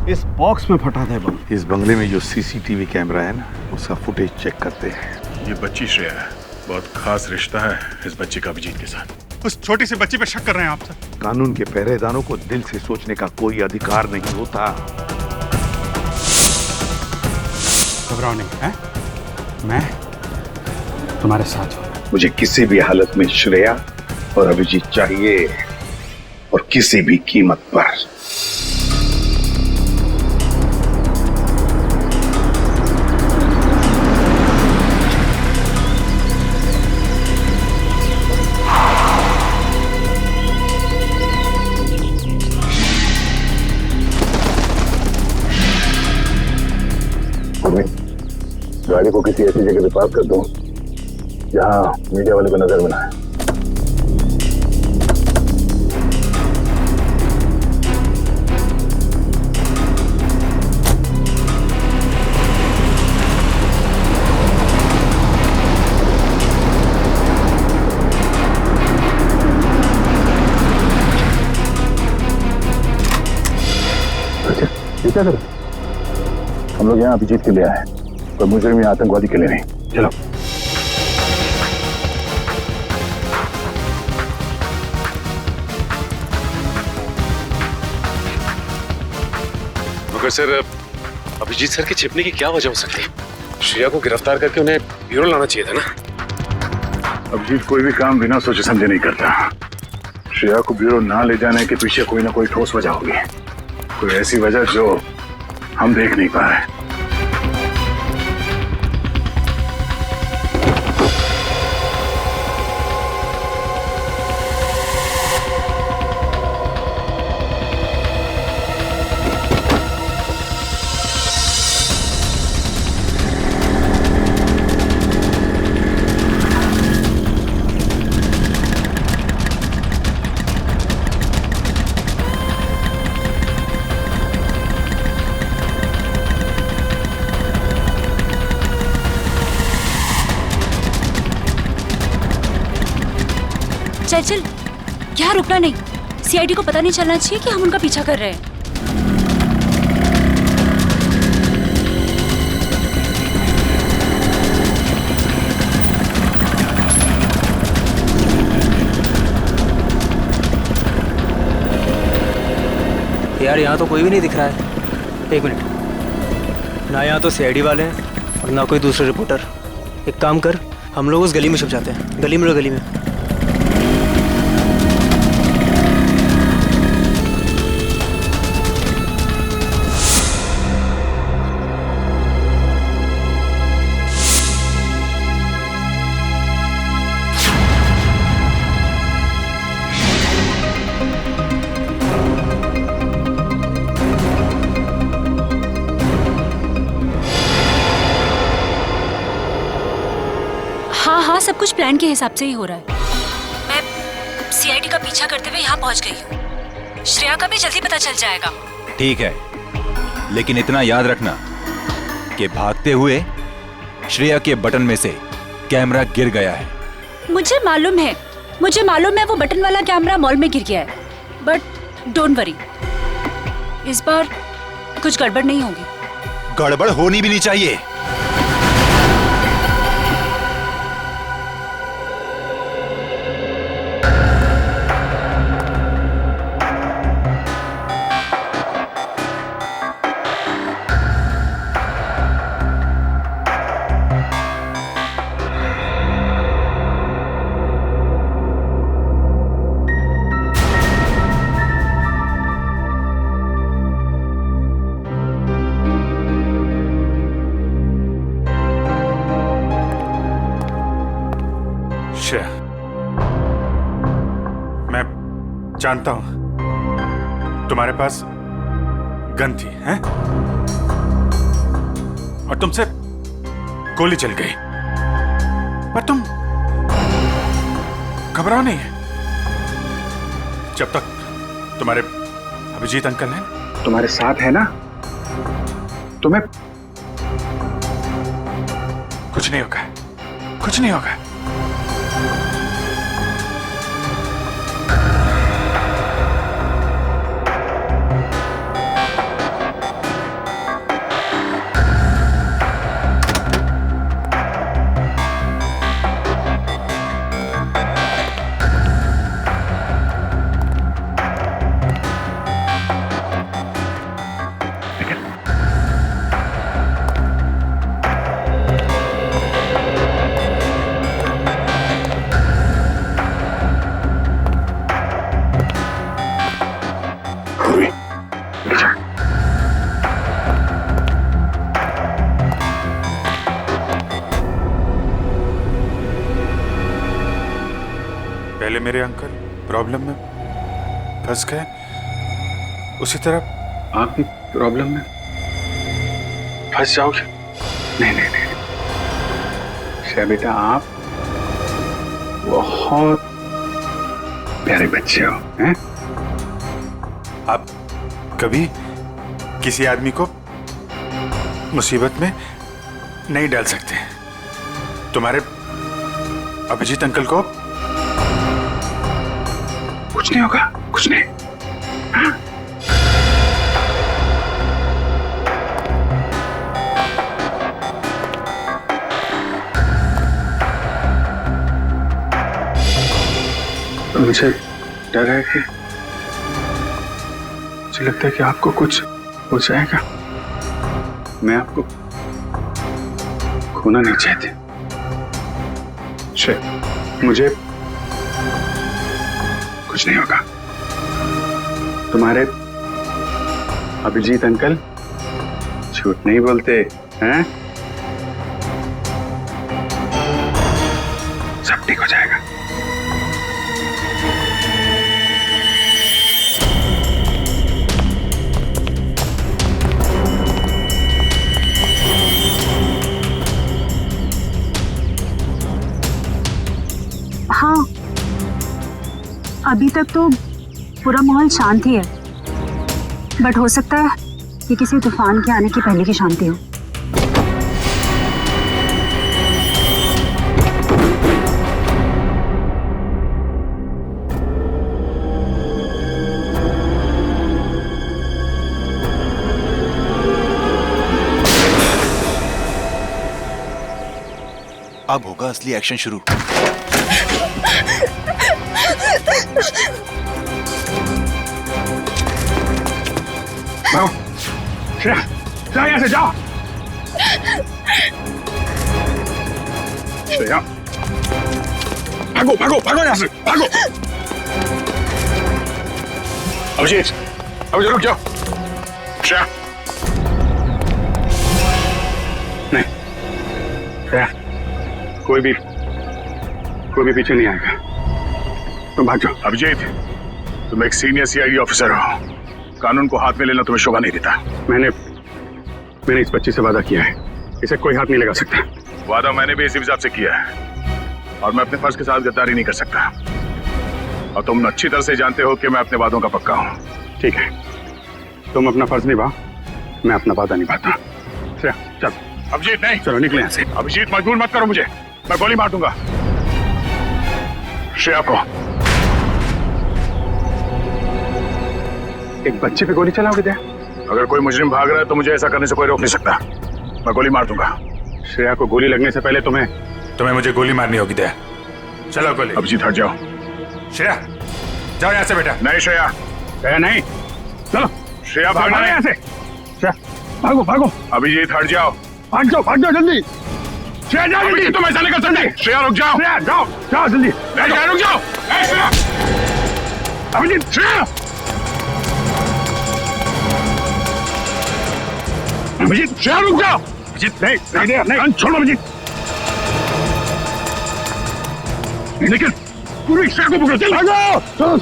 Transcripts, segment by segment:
इस बॉक्स में फटा था बम। इस बंगले में जो सीसीटीवी कैमरा है ना, उसका फुटेज चेक करते हैं। ये बच्ची श्रेया है, बहुत खास रिश्ता है इस बच्ची का अभिजीत के साथ। उस छोटी सी बच्ची पे शक कर रहे हैं आप सर? कानून के पहरेदारों को दिल से सोचने का कोई अधिकार नहीं होता। घबराओ नहीं है, मैं तुम्हारे साथ हूँ। मुझे किसी भी हालत में श्रेया और अभिजीत चाहिए, और किसी भी कीमत पर। गाड़ी को किसी ऐसी जगह पे पार्क कर दो जहां मीडिया वाले को नजर में ना आए। अच्छा, ये क्या कर? हम लोग यहाँ अभिजीत के लिए आए, कोई मुजरिम या आतंकवादी के लिए नहीं। चलो। मगर सर, अभिजीत सर के छिपने की क्या वजह हो सकती है? श्रेया को गिरफ्तार करके उन्हें ब्यूरो लाना चाहिए था ना। अभिजीत कोई भी काम बिना सोचे समझे नहीं करता। श्रेया को ब्यूरो ना ले जाने के पीछे कोई ना कोई ठोस वजह होगी, कोई ऐसी वजह जो हम देख नहीं पा रहे। चल चल, यहाँ रुकना नहीं। सीआईडी को पता नहीं चलना चाहिए कि हम उनका पीछा कर रहे हैं। यार यहाँ तो कोई भी नहीं दिख रहा है। एक मिनट, ना यहाँ तो सीआईडी वाले हैं और ना कोई दूसरे रिपोर्टर। एक काम कर, हम लोग उस गली में छुप जाते हैं। गली में, गली में। हाँ, सब कुछ प्लान के हिसाब से ही हो रहा है। मैं सीआईडी का पीछा करते हुए यहाँ पहुँच गई हूँ। श्रेया का भी जल्दी पता चल जाएगा। ठीक है, लेकिन इतना याद रखना कि भागते हुए श्रेया के बटन में से कैमरा गिर गया है। मुझे मालूम है वो बटन वाला कैमरा मॉल में गिर गया है। बट डोंट वरी, इस बार कुछ गड़बड़ नहीं होगी। गड़बड़ होनी भी नहीं चाहिए। श्रेया, मैं जानता हूं तुम्हारे पास गन थी, हैं? और तुमसे गोली चल गई, पर तुम घबराओ नहीं। जब तक तुम्हारे अभिजीत अंकल हैं, तुम्हारे साथ है ना, तुम्हें कुछ नहीं होगा, कुछ नहीं होगा। पूर्वी बैठ जा। पहले मेरे अंकल प्रॉब्लम में फंस गए, उसी तरह आप भी प्रॉब्लम में फंस जाओगे। नहीं नहीं नहीं श्रेया बेटा, आप बहुत प्यारे बच्चे हो हैं? आप कभी किसी आदमी को मुसीबत में नहीं डाल सकते। तुम्हारे अभिजीत अंकल को कुछ नहीं होगा, कुछ नहीं। हाँ? मुझे डर है कि मुझे लगता है कि आपको कुछ हो जाएगा। मैं आपको खोना नहीं चाहती। मुझे कुछ नहीं होगा। तुम्हारे अभिजीत अंकल झूठ नहीं बोलते हैं। सब ठीक हो जाएगा। हाँ, अभी तक तो पूरा माहौल शांत ही है, बट हो सकता है कि किसी तूफान के आने की पहले की शांति हो। अब होगा असली एक्शन शुरू। जाओ श्रेया, जाओ यहाँ से, जाओ। श्रेया, भागो भागो भागो यहाँ से, भागो। अभिजीत, अभिजीत रुक जाओ। श्रेया, नहीं श्रेया, कोई भी पीछे नहीं आएगा। तुम भाग जाओ। अभिजीत, तुम एक सीनियर सीआईडी ऑफिसर हो, कानून को हाथ में लेना तुम्हें शोभा नहीं देता। मैंने इस बच्ची से वादा किया है, इसे कोई हाथ नहीं लगा सकता। वादा मैंने भी इसी हिसाब से किया है और मैं अपने फर्ज के साथ गद्दारी नहीं कर सकता। और तुम अच्छी तरह से जानते हो कि मैं अपने वादों का पक्का हूँ। ठीक है, तुम अपना फर्ज निभाओ, मैं अपना वादा निभाता। चल। अभिजीत नहीं, चलो निकले यहाँ से। अभिजीत, मजबूर मत करो मुझे, मैं गोली मार दूंगा श्रेया को। एक बच्चे पे गोली चलाओगे क्या? अगर कोई मुजरिम भाग रहा है तो मुझे ऐसा करने से कोई रोक नहीं सकता। मैं गोली मार दूंगा। श्रेया को गोली लगने से पहले तुम्हें मुझे गोली मारनी होगी। दया, चलो गोली। अभिजीत हट जाओ। श्रेया, जाओ यहाँ से बेटा। नहीं श्रेया, श्रेया नहीं, चलो। श्रेया भागो यहाँ से। श्रेया भागो भागो। अभिजीत हट जाओ, भाग जाओ जल्दी। श्रेया जाओ जल्दी। तुम ऐसा नहीं कर सकते। श्रेया रुक जाओ। श्रेया जाओ जाओ जल्दी। रुक जाओ। अभिजीत, श्रेया, अभिजीत, श्रेया रुक जाओ। अभिजीत नहीं, छोड़ो अभिजीत। लेकिन पूरी श्रेया को पकड़ो। चलो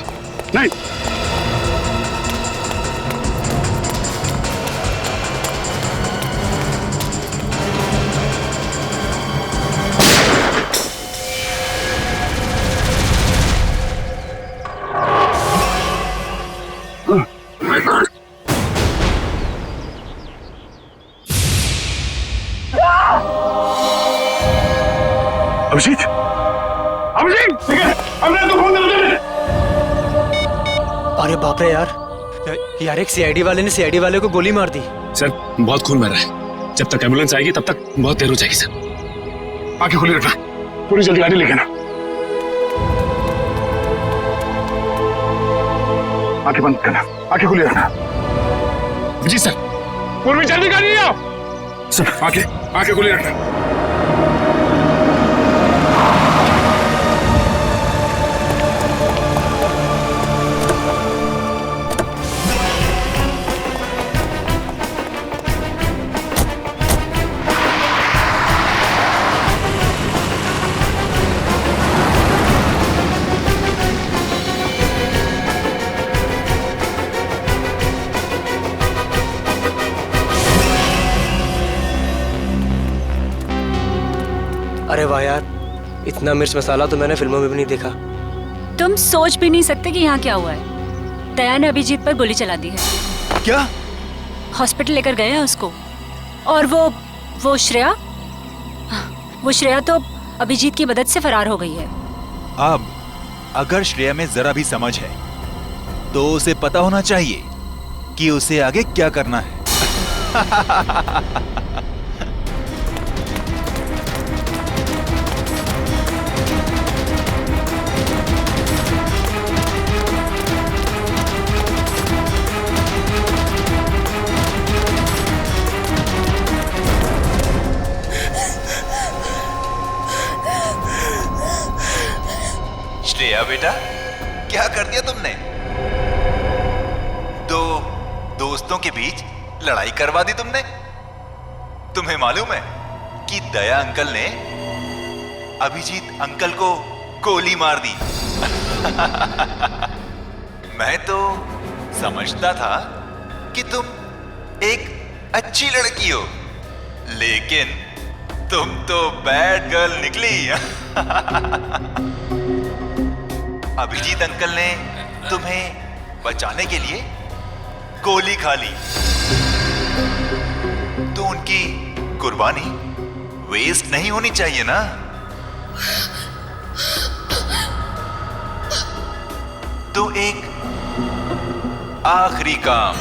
नहीं। अभिजीत, अभिजीत, तो फोन दे। अरे बाप रे यार, एक सीआईडी वाले ने सीआईडी वाले को गोली मार दी। सर, बहुत खून बह रहा है। जब तक एम्बुलेंस आएगी तब तक बहुत देर हो जाएगी सर। आंखें खुली रखना, पूरी जल्दी गाड़ी लेके ना। आंखें बंद करना, आंखें खुली रखना। जी सर। पूर्वी जल्दी गाड़ी आओ। सर, आंखें खुली रखना। अरे वाह यार, इतना मिर्च मसाला तो मैंने फिल्मों में भी नहीं देखा। तुम सोच भी नहीं सकते कि यहाँ क्या हुआ है। दया ने अभिजीत पर गोली चला दी है। क्या? हॉस्पिटल लेकर गए हैं उसको। और वो श्रेया तो अभिजीत की मदद से फरार हो गई है। अब अगर श्रेया में जरा भी समझ है तो उसे पता होना चाहिए कि उसे आगे क्या करना है। श्रेया बेटा, क्या कर दिया तुमने? दो दोस्तों के बीच लड़ाई करवा दी तुमने। तुम्हें मालूम है कि दया अंकल ने अभिजीत अंकल को गोली मार दी। मैं तो समझता था कि तुम एक अच्छी लड़की हो, लेकिन तुम तो बैड गर्ल निकली। अभिजीत अंकल ने तुम्हें बचाने के लिए गोली खा ली, तो उनकी कुर्बानी वेस्ट नहीं होनी चाहिए ना। तो एक आखिरी काम।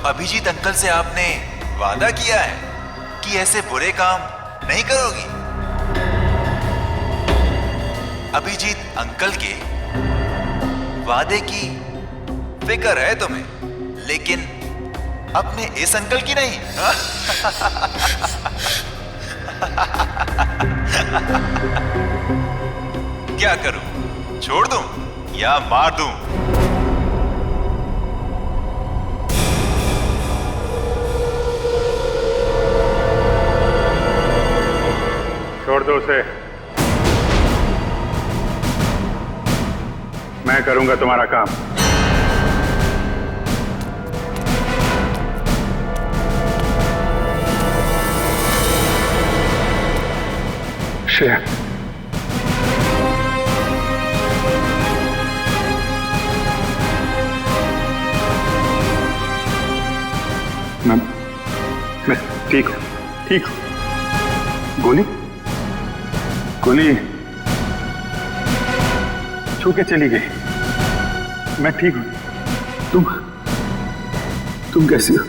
अभिजीत अंकल से आपने वादा किया है कि ऐसे बुरे काम नहीं करोगी। अभिजीत अंकल के वादे की फिक्र है तुम्हें, लेकिन अपने इस अंकल की नहीं। क्या करूं? छोड़ दूं या मार दूं? छोड़ दो उसे, मैं करूंगा तुम्हारा काम। श्रेया, मैं ठीक हूं। गोली छू के चली गई। मैं ठीक हूं। तुम कैसी हो?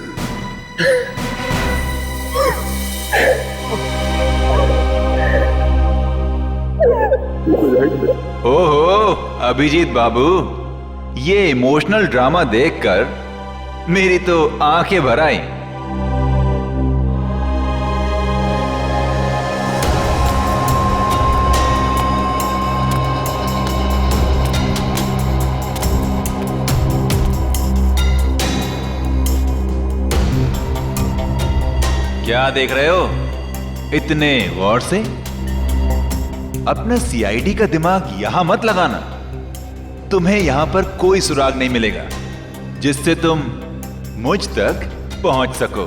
ओहो अभिजीत बाबू, ये इमोशनल ड्रामा देखकर मेरी तो आंखें भर आई। क्या देख रहे हो इतने गौर से? अपना सीआईडी का दिमाग यहां मत लगाना। तुम्हें यहां पर कोई सुराग नहीं मिलेगा जिससे तुम मुझ तक पहुंच सको।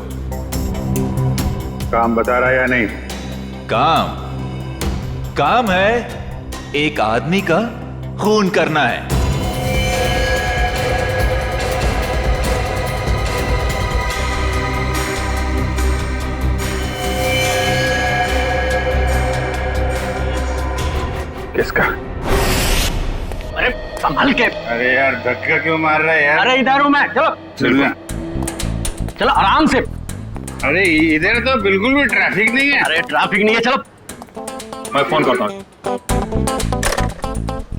काम बता रहा है या नहीं? काम है एक आदमी का खून करना है। किसका? अरे संभल के। अरे यार धक्का क्यों मार रहा है यार? अरे इधर हूं मैं। चलो आराम से। अरे इधर तो बिल्कुल भी ट्रैफिक नहीं है। अरे ट्रैफिक नहीं है, चलो मैं फोन करता हूँ।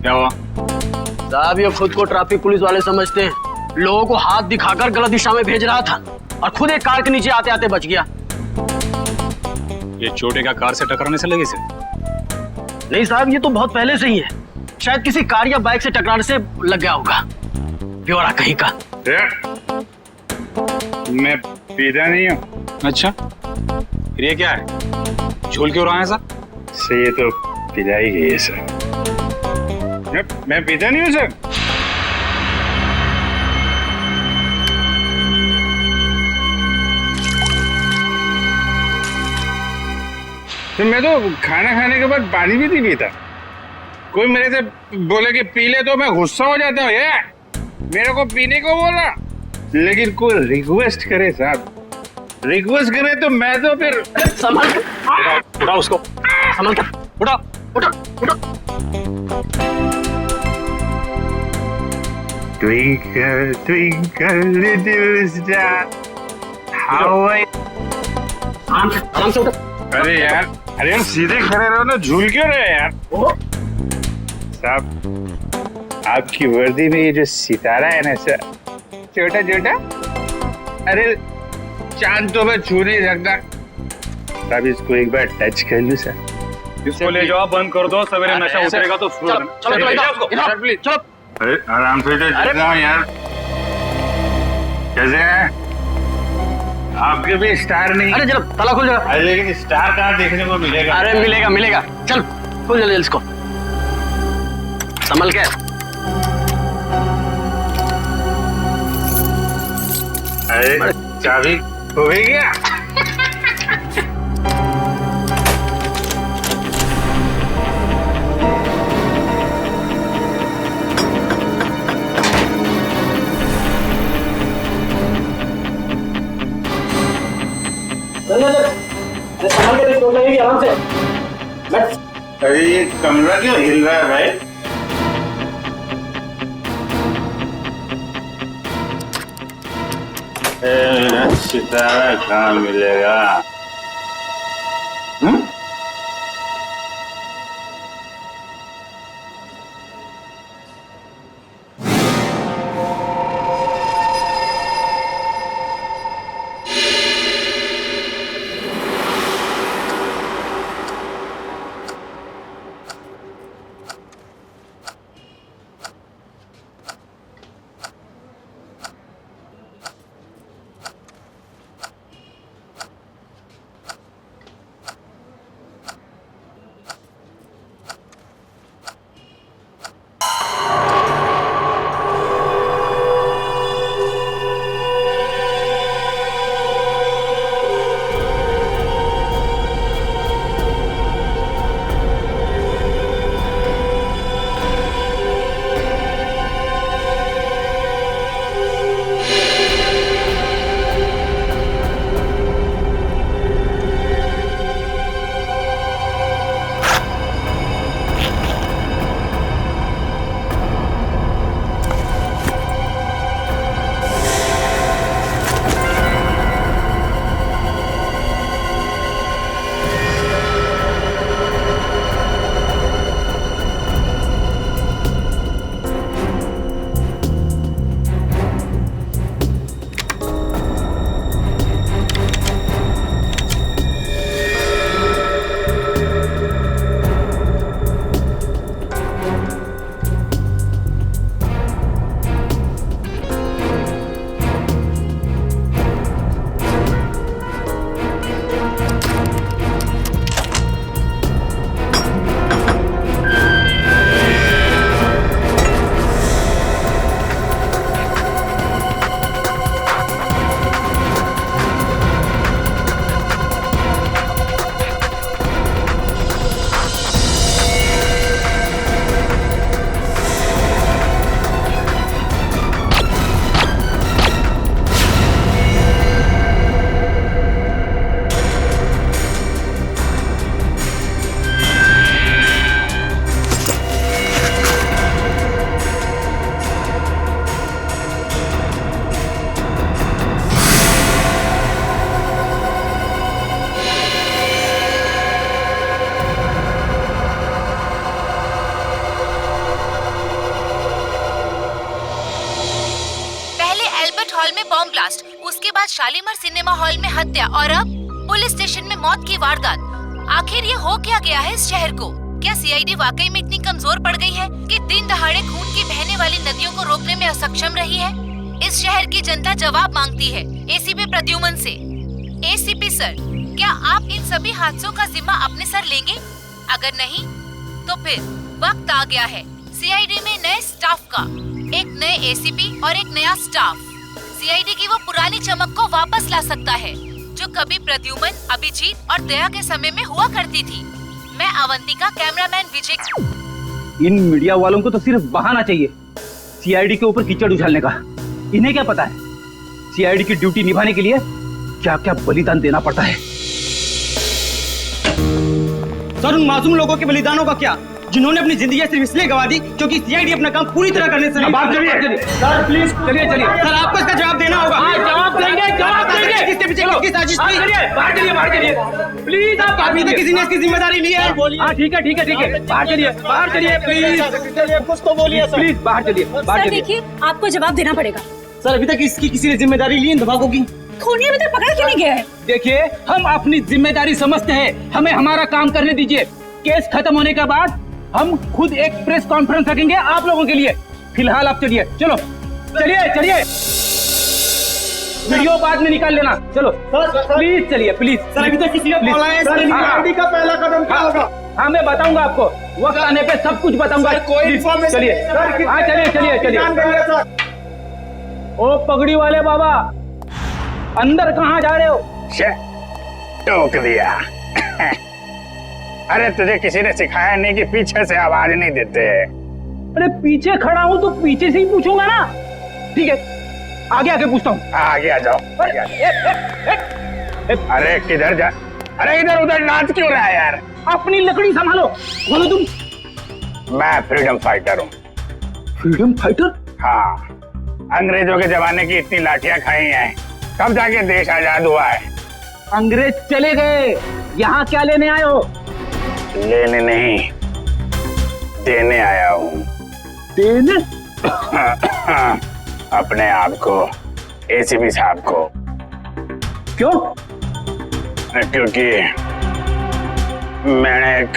क्या हुआ? साहब ये खुद को ट्रैफिक पुलिस वाले समझते हैं, लोगों को हाथ दिखाकर गलत दिशा में भेज रहा था और खुद एक कार के नीचे आते आते बच गया। ये चोटे का कार से टकराने से लगे से? नहीं साहब, ये तो बहुत पहले से ही है। शायद किसी कार या बाइक से टकराने से लग गया होगा। ब्यौरा कहीं का। मैं पीता नहीं हूँ। अच्छा, फिर ये क्या है? झोल क्यों रहा है ऐसा? से ये तो पिला ही गई है सर। मैं पीता नहीं हूँ सर। तो मैं तो खाना खाने के बाद पानी भी नहीं पीता। कोई मेरे से बोले कि पी ले तो मैं गुस्सा हो जाता हूँ। ये मेरे को पीने को बोला, लेकिन कोई रिक्वेस्ट करे साहब, रिक्वेस्ट करे तो मैं तो फिर संभाल के उठा उसको, संभाल के उठा उठा उठा। Twinkle, twinkle, little star, how I... आराम से उठा। अरे यार सीधे खड़े रहो ना, झूल क्यों रहे यार? साहब, आपकी वर्दी में ये जो सितारा है ना सर, छोटा छोटा, अरे चांद तो मैं छू नहीं सकता साहब। इसको एक बार टच कर लूं सर। इसको ले जाओ, बंद कर दो, सवेरे नशा उतरेगा तो चलो चलो चलो। अरे आराम से तो यार। कैसे हैं? आपके भी स्टार नहीं। अरे जरा ताला खुल जाएगा। अरे लेकिन स्टार कहाँ देखने को मिलेगा? अरे मिलेगा मिलेगा, चल खुल जल्दी इसको, संभल के। अरे चाबी हो गई क्या? संभल के चोट लगेगी, आराम से। अरे ये कमरा क्यों हिल रहा है भाई? सितारा कहाँ मिलेगा? उसके बाद शालीमार सिनेमा हॉल में हत्या और अब पुलिस स्टेशन में मौत की वारदात। आखिर ये हो क्या गया है इस शहर को? क्या सीआईडी वाकई में इतनी कमजोर पड़ गई है कि दिन दहाड़े खून की बहने वाली नदियों को रोकने में असक्षम रही है? इस शहर की जनता जवाब मांगती है एसीपी प्रद्युमन से। एसीपी सर, क्या आप इन सभी हादसों का जिम्मा अपने सर लेंगे? अगर नहीं तो फिर वक्त आ गया है सीआईडी में नए स्टाफ का, एक नए एसीपी और एक नया स्टाफ। सीआईडी की वो पुरानी चमक को वापस ला सकता है जो कभी प्रद्युमन, अभिजीत और दया के समय में हुआ करती थी। मैं अवंतिका, कैमरामैन विजय। इन मीडिया वालों को तो सिर्फ बहाना चाहिए सीआईडी के ऊपर कीचड़ उछालने का। इन्हें क्या पता है सीआईडी की ड्यूटी निभाने के लिए क्या क्या बलिदान देना पड़ता है। सर, उन मासूम लोगों के बलिदानों का क्या, जिन्होंने अपनी जिंदगी सिर्फ इसलिए गवा दी क्योंकि सीआईडी अपना काम पूरी तरह करने से बात करिए। सर प्लीज चलिए सर, आपको इसका जवाब देना होगा। जवाब देंगे। किसके पीछे किसकी साजिश थी? बाहर चलिए प्लीज। आप अभी तक किसी ने इसकी जिम्मेदारी ली है? हाँ ठीक है बाहर चलिए प्लीज। कुछ तो बोलिए सर। प्लीज बाहर चलिए। देखिए, आपको जवाब देना पड़ेगा। सर, अभी तक इसकी किसी ने जिम्मेदारी ली इन धमाकों की? खूनी अभी तक पकड़ा क्यों नहीं गया है? देखिए, हम अपनी जिम्मेदारी समझते हैं, हमें हमारा काम करने दीजिए। केस खत्म होने के बाद हम खुद एक प्रेस कॉन्फ्रेंस रखेंगे आप लोगों के लिए। फिलहाल आप चलिए। चलिए वीडियो बाद में निकाल लेना। चलो प्लीज चलिए प्लीज। सर, अभी तक किसी ने बोला है सीआईडी का पहला कदम क्या होगा? हाँ, मैं बताऊंगा आपको, वक्त आने पे सब कुछ बताऊंगा। कोई इन्फॉर्मेशन? चलिए। हाँ चलिए। ओ पगड़ी वाले बाबा, अंदर कहाँ जा रहे हो? टोक दिया। अरे तुझे किसी ने सिखाया नहीं कि पीछे से आवाज नहीं देते? अरे पीछे खड़ा हूँ तो पीछे से ही पूछूंगा ना। ठीक है, आगे पूछता हूँ। आगे आ जाओ। अरे किधर जा? अरे इधर उधर नाच क्यों रहा है यार? अपनी लकड़ी संभालो। बोलो तुम। मैं फ्रीडम फाइटर हूँ। Freedom fighter? हाँ, अंग्रेजों के जमाने की इतनी लाठियां खाई हैं, तब जाके देश आजाद हुआ है। अंग्रेज चले गए, यहाँ क्या लेने आए हो? लेने नहीं, देने आया हूँ। देने? अपने आप को, एसीपी साहब को। क्यों? क्योंकि मैंने एक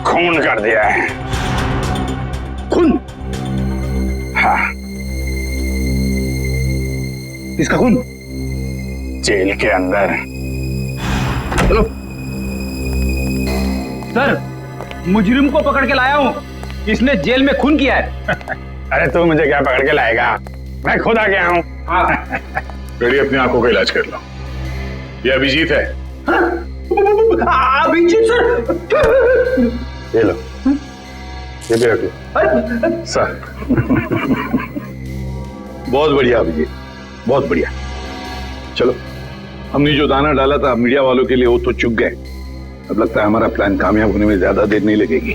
खून कर दिया है। खून? हाँ। किसका खून? जेल के अंदर। चलो सर, मुजरिम को पकड़ के लाया हूँ, इसने जेल में खून किया है। अरे तू मुझे क्या पकड़ के लाएगा, मैं खुद आ गया हूँ। बेटी, अपनी आंखों का इलाज कर लो। ये अभिजीत है। अभिजीत सर? ये लो, ये भी रख लो सर। बहुत बढ़िया अभिजीत, बहुत बढ़िया। चलो, हमने जो दाना डाला था मीडिया वालों के लिए वो तो चुग गए। अब लगता है हमारा प्लान कामयाब होने में ज्यादा देर नहीं लगेगी।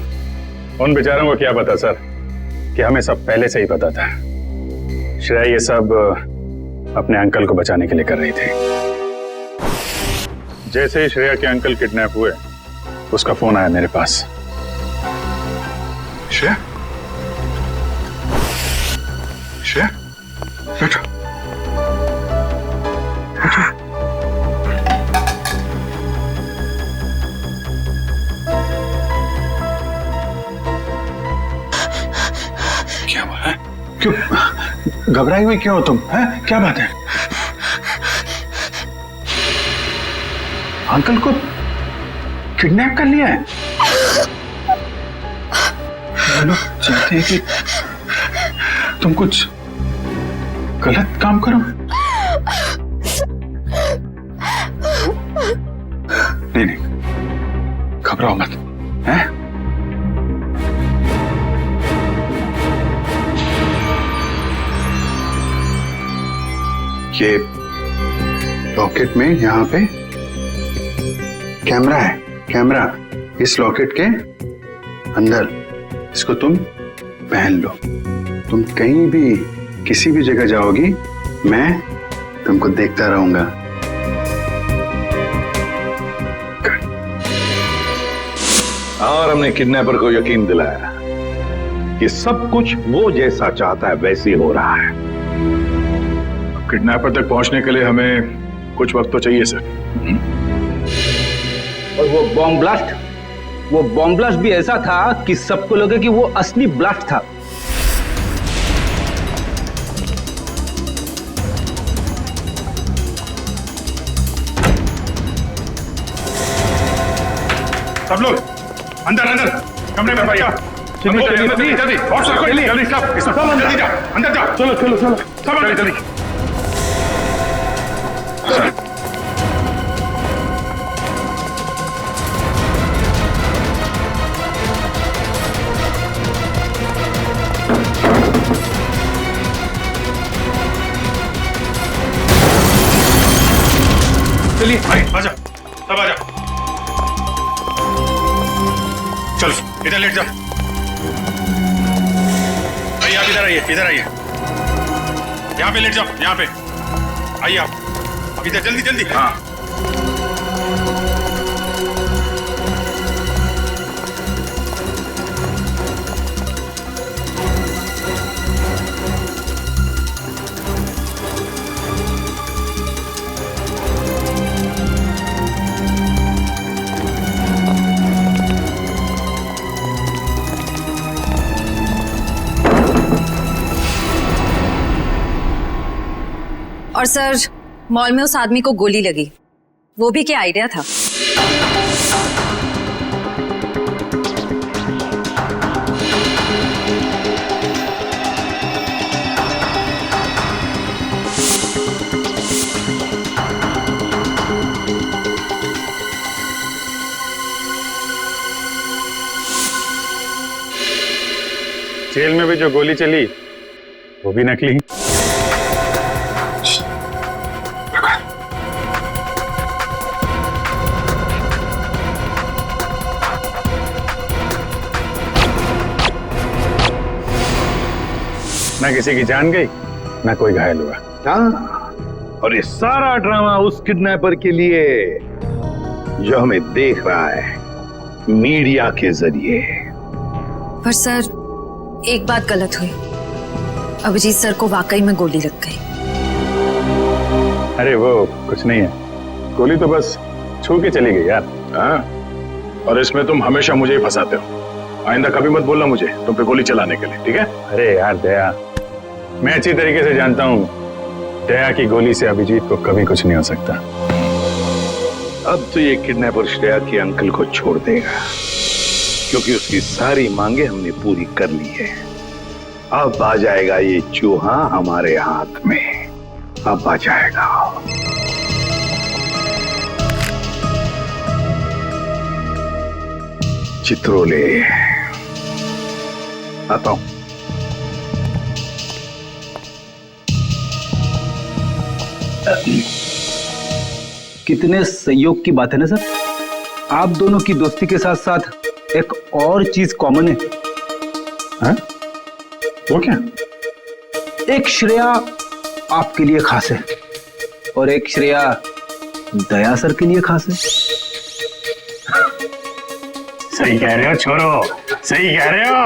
उन बेचारों को क्या पता सर कि हमें सब पहले से ही पता था। श्रेया ये सब अपने अंकल को बचाने के लिए कर रही थी। जैसे ही श्रेया के अंकल किडनैप हुए, उसका फोन आया मेरे पास। श्रेया, श्रेया, बैठो। क्या हुआ है? क्यों घबराई हुई क्यों हो तुम? है क्या बात है? अंकल को किडनैप कर लिया है? लोग चाहते हैं कि तुम कुछ गलत काम करो। नहीं, घबराओ मत। हैं? ये लॉकेट में यहाँ पे कैमरा है। कैमरा इस लॉकेट के अंदर, इसको तुम पहन लो। तुम कहीं भी किसी भी जगह जाओगी, मैं तुमको देखता रहूंगा। और हमने किडनैपर को यकीन दिलाया कि सब कुछ वो जैसा चाहता है वैसे ही हो रहा है। किडनैपर तक पहुंचने के लिए हमें कुछ वक्त तो चाहिए सर। और वो बॉम्ब ब्लास्ट भी ऐसा था कि सबको लगे कि वो असली ब्लास्ट था। सब लोग अंदर अंदर कमरे में भैया जल्दी जल्दी जल्दी और सब जल्दी जल्दी सब जल्दी जा अंदर जाओ चलो चलो चलो सब जल्दी जल्दी चलिए भाई आजा सब आजा चलो इधर लेट जाओ भाई आप इधर आइए यहाँ पे लेट जाओ यहाँ पे आइए आप अब इधर जल्दी जल्दी हाँ और सर मॉल में उस आदमी को गोली लगी, वो भी क्या आइडिया था? जेल में भी जो गोली चली वो भी नकली। ना किसी की जान गई ना कोई घायल हुआ। हाँ, और ये सारा ड्रामा उस किडनैपर के लिए जो हमें देख रहा है मीडिया के जरिए। पर सर एक बात गलत हुई, अभिजीत सर को वाकई में गोली लग गई। अरे वो कुछ नहीं है, गोली तो बस छू के चली गई यार। हाँ, और इसमें तुम हमेशा मुझे ही फंसाते हो। आइंदा कभी मत बोलना मुझे तुम पे गोली चलाने के लिए, ठीक है? अरे यार दया, मैं अच्छी तरीके से जानता हूँ दया की गोली से अभिजीत को कभी कुछ नहीं हो सकता। अब तो ये किडनैपर श्रेया के अंकल को छोड़ देगा, क्योंकि उसकी सारी मांगे हमने पूरी कर ली है। अब आ जाएगा ये चूहा हमारे हाथ में, अब आ जाएगा। चित्रोले आता हूं। कितने सहयोग की बात है ना सर। आप दोनों की दोस्ती के साथ साथ एक और चीज कॉमन है। हाँ? वो क्या? एक श्रेया आपके लिए खास है और एक श्रेया दया सर के लिए खास है। सही कह रहे हो छोरो, सही कह रहे हो।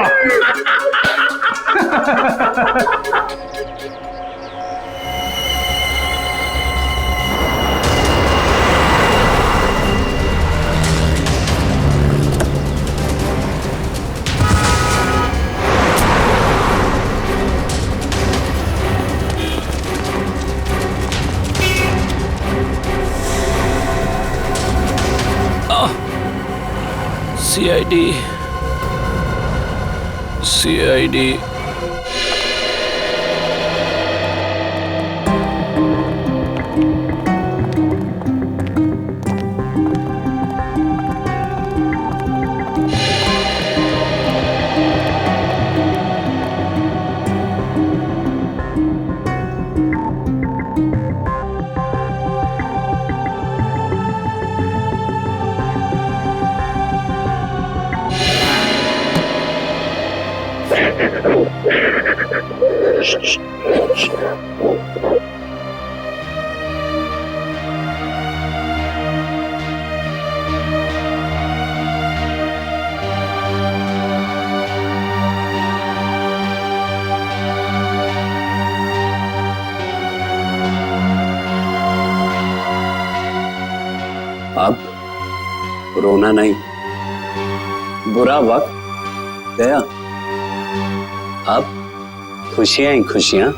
सीआईडी अब रोना नहीं, बुरा वक्त गया, अब खुशियां ही खुशियां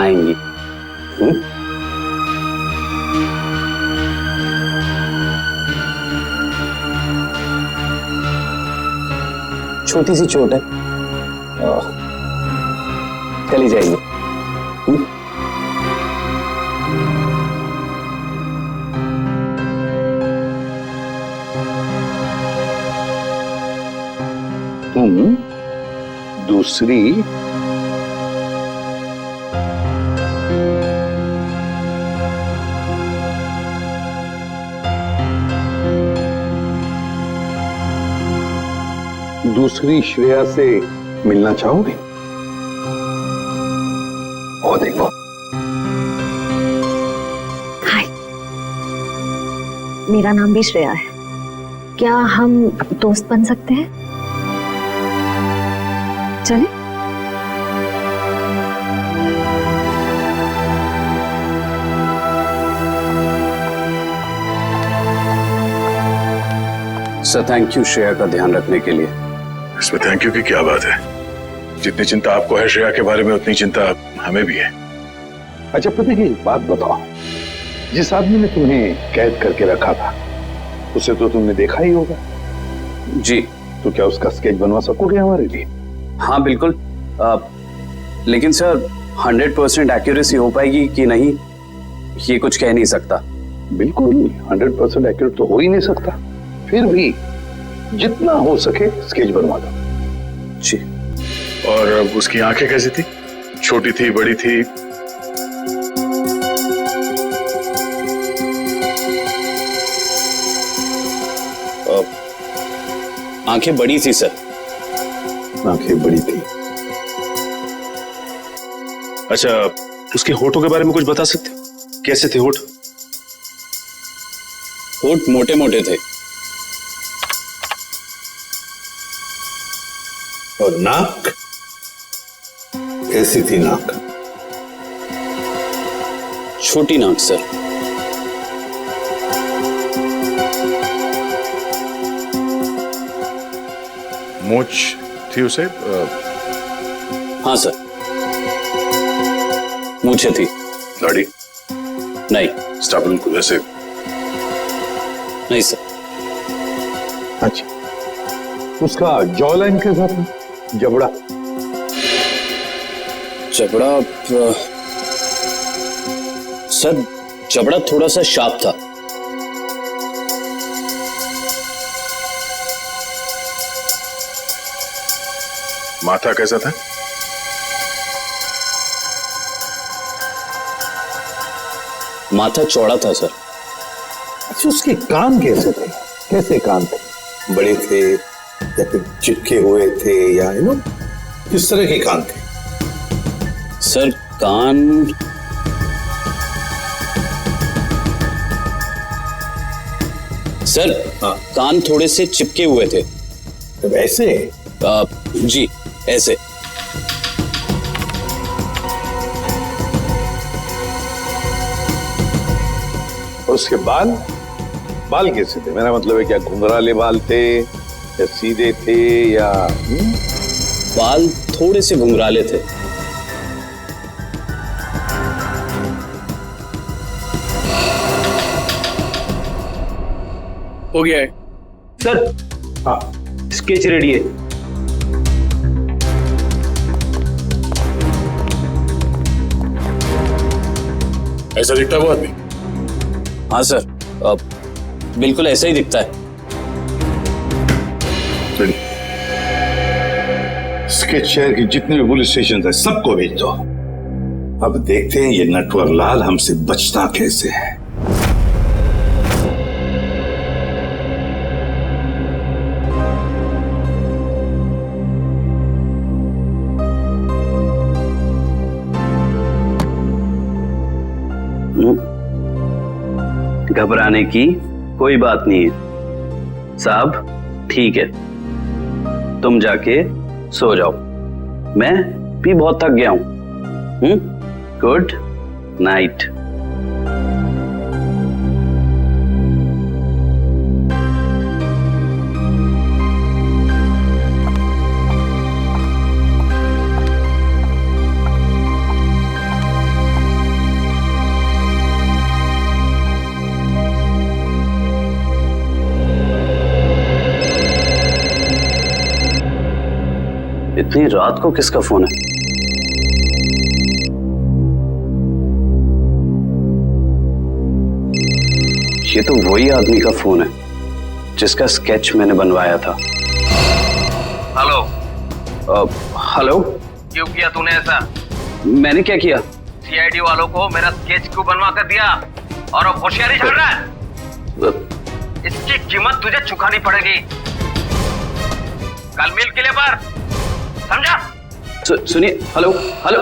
आएंगी। छोटी सी चोट है, चली जाएगी। तुम दूसरी दूसरी श्रेया से मिलना चाहोगे? और देखो, हाय, मेरा नाम भी श्रेया है। क्या हम दोस्त बन सकते हैं? चलें? सर थैंक यू श्रेया का ध्यान रखने के लिए। इसमें थैंक यू की क्या बात है? जितनी चिंता आपको है श्रेया के बारे में, उतनी चिंता हमें भी है। अच्छा पति की बात बताओ, जिस आदमी ने तुम्हें कैद करके रखा था उसे तो तुमने देखा ही होगा। जी। तो क्या उसका स्केच बनवा सकोगे हमारे लिए? हाँ बिल्कुल, लेकिन सर 100% एक्यूरेसी हो पाएगी कि नहीं, ये कुछ कह नहीं सकता। बिल्कुल 100% एक्यूरेट तो हो ही नहीं सकता, फिर भी जितना हो सके स्केच बनवा दो। जी। और उसकी आंखें कैसी थी? छोटी थी, बड़ी थी? आंखें बड़ी थी सर। आंखें बड़ी थी। अच्छा, उसके होठों के बारे में कुछ बता सकते हो? कैसे थे होठ? होठ मोटे मोटे थे। और नाक कैसी थी? नाक छोटी नाक सर। मूंछ थी उसे? हाँ सर, मूंछें थी। दाढ़ी? नहीं। स्टाबल को जैसे? नहीं सर। अच्छा, उसका जॉ लाइन कैसा था? जबड़ा? जबड़ा सर, जबड़ा थोड़ा सा शार्प था। माथा कैसा था? माथा चौड़ा था सर। अच्छा, उसके कान कैसे थे? कैसे कान थे? बड़े थे या फिर चिपके हुए थे, या किस तरह के कान थे? सर कान सर, हाँ। कान थोड़े से चिपके हुए थे। तो ऐसे? जी ऐसे। और उसके बाल? बाल कैसे थे? मेरा मतलब है क्या घुंघराले बाल थे या सीधे थे या? बाल थोड़े से घुंघराले थे। हो गया है सर। हाँ, स्केच रेडी है। ऐसा दिखता है वो आदमी? हाँ सर, बिल्कुल ऐसा ही दिखता है। स्केच शहर के जितने भी पुलिस स्टेशन है सबको भेज दो। अब देखते हैं ये नटवर लाल हमसे बचता कैसे है। घबराने की कोई बात नहीं है साहब, ठीक है, तुम जाके सो जाओ, मैं भी बहुत थक गया हूं। Good night. इतनी रात को किसका फोन है? ये तो वही आदमी का फोन है जिसका स्केच मैंने बनवाया था। हेलो। हेलो। क्यों किया तूने ऐसा? मैंने क्या किया? सीआईडी वालों को मेरा स्केच क्यों बनवा कर दिया और अब होशियारी झाड़ रहा है? इसकी कीमत तुझे चुकानी पड़ेगी। कल मिल किले पर, समझा? सुनिए। Hello hello.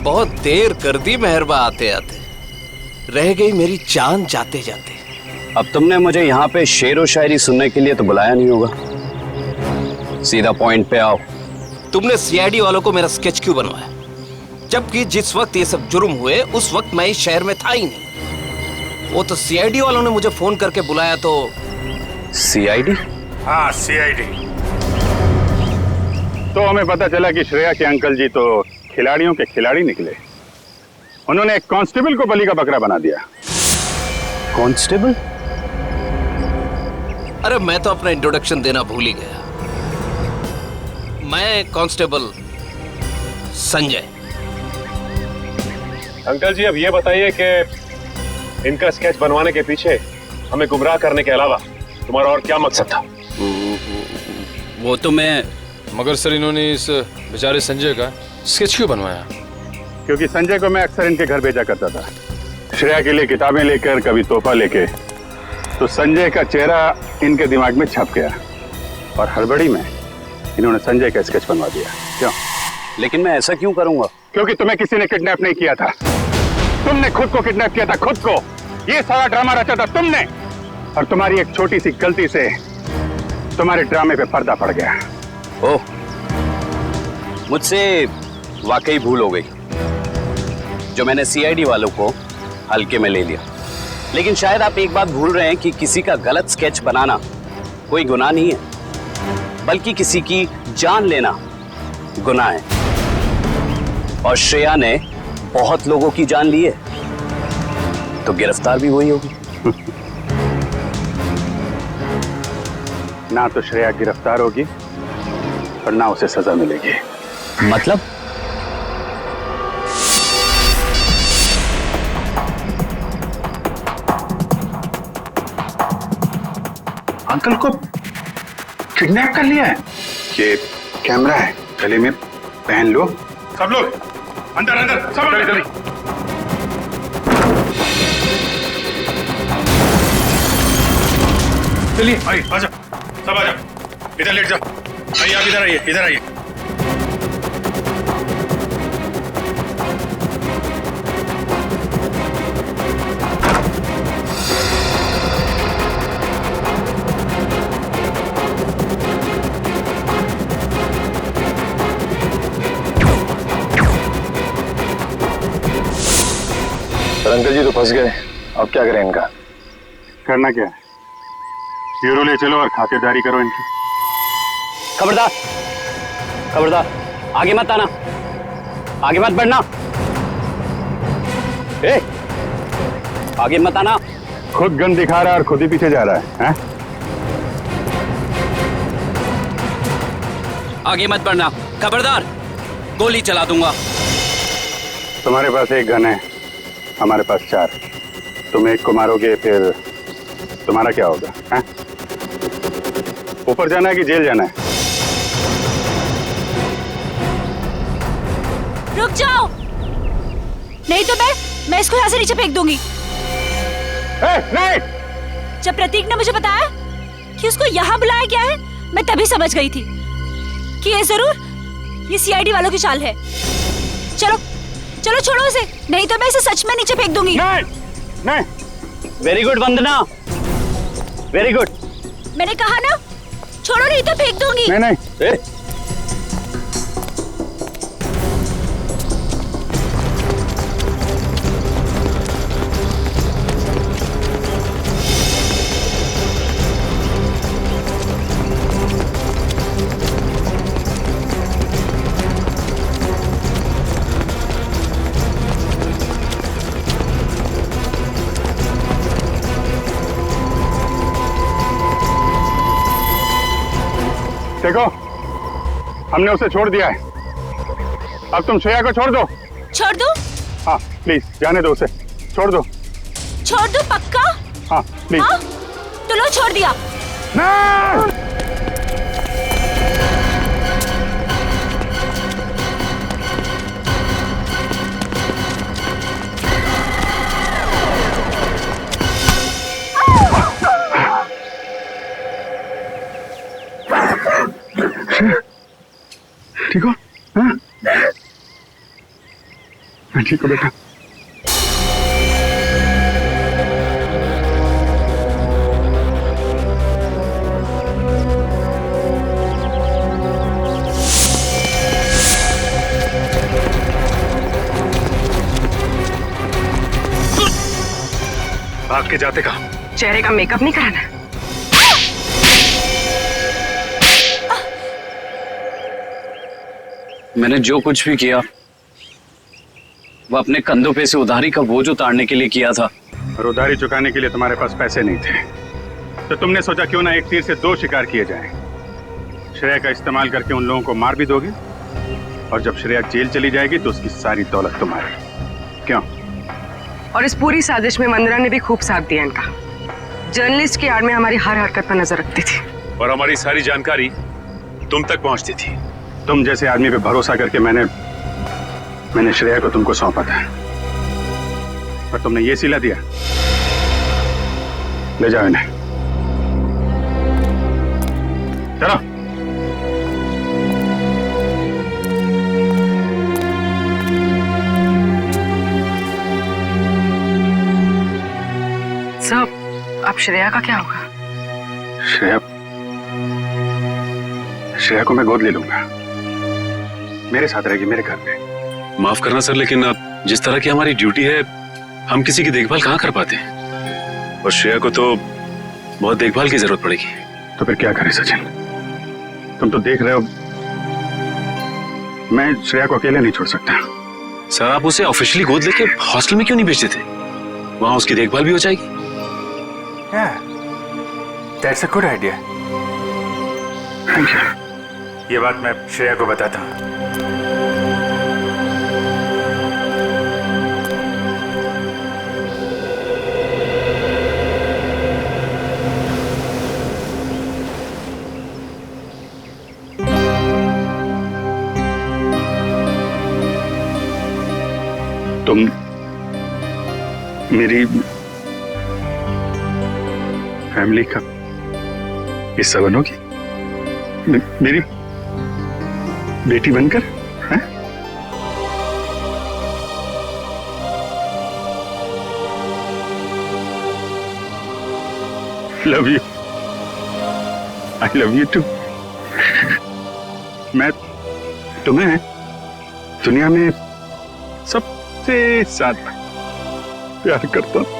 बहुत देर कर दी मेहरबा आते आते, रह गई मेरी जान जाते जाते। अब तुमने मुझे यहाँ पे शेर व शायरी सुनने के लिए तो बुलाया नहीं होगा, सीधा पॉइंट पे आओ। तुमने सीआईडी वालों को मेरा स्केच क्यों बनवाया? जबकि जिस वक्त ये सब जुर्म हुए उस वक्त मैं इस शहर में था ही नहीं। वो तो सीआईडी वालों ने मुझे फोन करके बुलाया तो। सीआईडी? हाँ सीआईडी। तो हमें पता चला कि श्रेया के अंकल जी तो खिलाड़ियों के खिलाड़ी निकले। उन्होंने एक कांस्टेबल को बलि का बकरा बना दिया। कांस्टेबल? अरे मैं तो अपना इंट्रोडक्शन देना भूल ही गया। मैं कांस्टेबल संजय। अंकल जी अब ये बताइए कि इनका स्केच बनवाने के पीछे हमें गुमराह करने के अलावा तुम्हारा और क्या मकसद था? वो तो मैं, मगर सर इन्होंने इस बेचारे संजय का स्केच क्यों बनवाया? क्योंकि संजय को मैं अक्सर इनके घर भेजा करता था, श्रेया के लिए किताबें लेकर, कभी तोहफा लेके। तो संजय का चेहरा इनके दिमाग में छप गया और हड़बड़ी में इन्होंने संजय का स्केच बनवा दिया। क्यों? लेकिन मैं ऐसा क्यों करूंगा? क्योंकि तुम्हें किसी ने किडनैप नहीं किया था, तुमने खुद को किडनैप किया था, खुद को। ये सारा ड्रामा रचा था तुमने, और तुम्हारी एक छोटी सी गलती से तुम्हारे ड्रामे पे पर्दा पड़ गया। ओह, मुझसे वाकई भूल हो गई जो मैंने सीआईडी वालों को हल्के में ले लिया। लेकिन शायद आप एक बात भूल रहे हैं कि किसी का गलत स्केच बनाना कोई गुनाह नहीं है, बल्कि किसी की जान लेना गुनाह है। और श्रेया ने बहुत लोगों की जान ली है, तो गिरफ्तार भी वही होगी। ना तो श्रेया गिरफ्तार होगी और ना उसे सजा मिलेगी। मतलब? अंकल को किडनैप कर लिया है। ये कैमरा है, गले में पहन लो। सब लोग अंदर अंदर, सब अंदर। चलिए चलिए, भाई आ जाओ, सब आ जाओ, इधर लेट जाओ। आइए आप इधर आइए, इधर आइए। अंकल जी तो फंस गए, अब क्या करें इनका? करना क्या है, ब्यूरो ले चलो और खातिरदारी करो इनकी। खबरदार, खबरदार, आगे मत आना, आगे मत बढ़ना। ए, आगे मत आना। खुद गन दिखा रहा है और खुद ही पीछे जा रहा है, हैं? आगे मत बढ़ना, खबरदार, गोली चला दूंगा। तुम्हारे पास एक गन है, हमारे पास 4। तुम एक को मारोगे फिर तुम्हारा क्या होगा, हैं? ऊपर जाना है कि जेल जाना है? रुक जाओ, नहीं तो मैं इसको यहाँ से नीचे फेंक दूंगी। नहीं! जब प्रतीक ने मुझे बताया कि उसको यहाँ बुलाया गया है, मैं तभी समझ गई थी कि ये जरूर ये सीआईडी वालों की चाल है। चलो चलो छोड़ो उसे, नहीं तो मैं इसे सच में नीचे फेंक दूंगी। नहीं। वेरी गुड वंदना, वेरी गुड। मैंने कहा ना, छोड़ो नहीं तो फेंक दूंगी। नहीं। देखो, हमने उसे छोड़ दिया है, अब तुम श्रेया को छोड़ दो। छोड़ दो? हाँ प्लीज, जाने दो उसे, छोड़ दो। छोड़ दो पक्का? हाँ प्लीज। हाँ? तो लो, छोड़ दिया। नहीं! ठीक हो? हाँ? मैं ठीक हूँ बेटा। भाग के जाते कहाँ? चेहरे का मेकअप नहीं कराना? मैंने जो कुछ भी किया वो अपने कंधों पे से उधारी का बोझ उतारने के लिए किया था। और उधारी चुकाने के लिए तुम्हारे पास पैसे नहीं थे, तो तुमने सोचा क्यों ना एक तीर से 2 शिकार किए जाएं। श्रेया का इस्तेमाल करके उन लोगों को मार भी दोगे, और जब श्रेया जेल चली जाएगी तो उसकी सारी दौलत तुम्हारी। क्यों? और इस पूरी साजिश में वंदना ने भी खूब साथ दिया इनका। जर्नलिस्ट की आड़ में हमारी हर हरकत पर नजर रखती थी, और हमारी सारी जानकारी तुम तक पहुंचती थी। तुम जैसे आदमी पे भरोसा करके मैंने श्रेया को तुमको सौंपा था, और तुमने ये सिला दिया। ले जाओ इन्हें, चलो। सब अब श्रेया का क्या होगा? श्रेया को मैं गोद ले लूंगा, मेरे साथ रहेगी मेरे घर पे। माफ करना सर, लेकिन अब जिस तरह की हमारी ड्यूटी है, हम किसी की देखभाल कहाँ कर पाते हैं, और श्रेया को तो बहुत देखभाल की जरूरत पड़ेगी। तो फिर क्या करें सचिन? तुम तो देख रहे हो, मैं श्रेया को अकेले नहीं छोड़ सकता। सर, आप उसे ऑफिशियली गोद लेके हॉस्टल में क्यों नहीं भेजते थे? वहां उसकी देखभाल भी हो जाएगी। That's a good idea. Thank you. ये बात मैं श्रेया को बताता हूँ। तुम मेरी फैमिली का हिस्सा बनोगी, मेरी बेटी बनकर, हैं? Love you, I love you too. मैं तुम्हें दुनिया में सबसे ज्यादा प्यार करता हूं।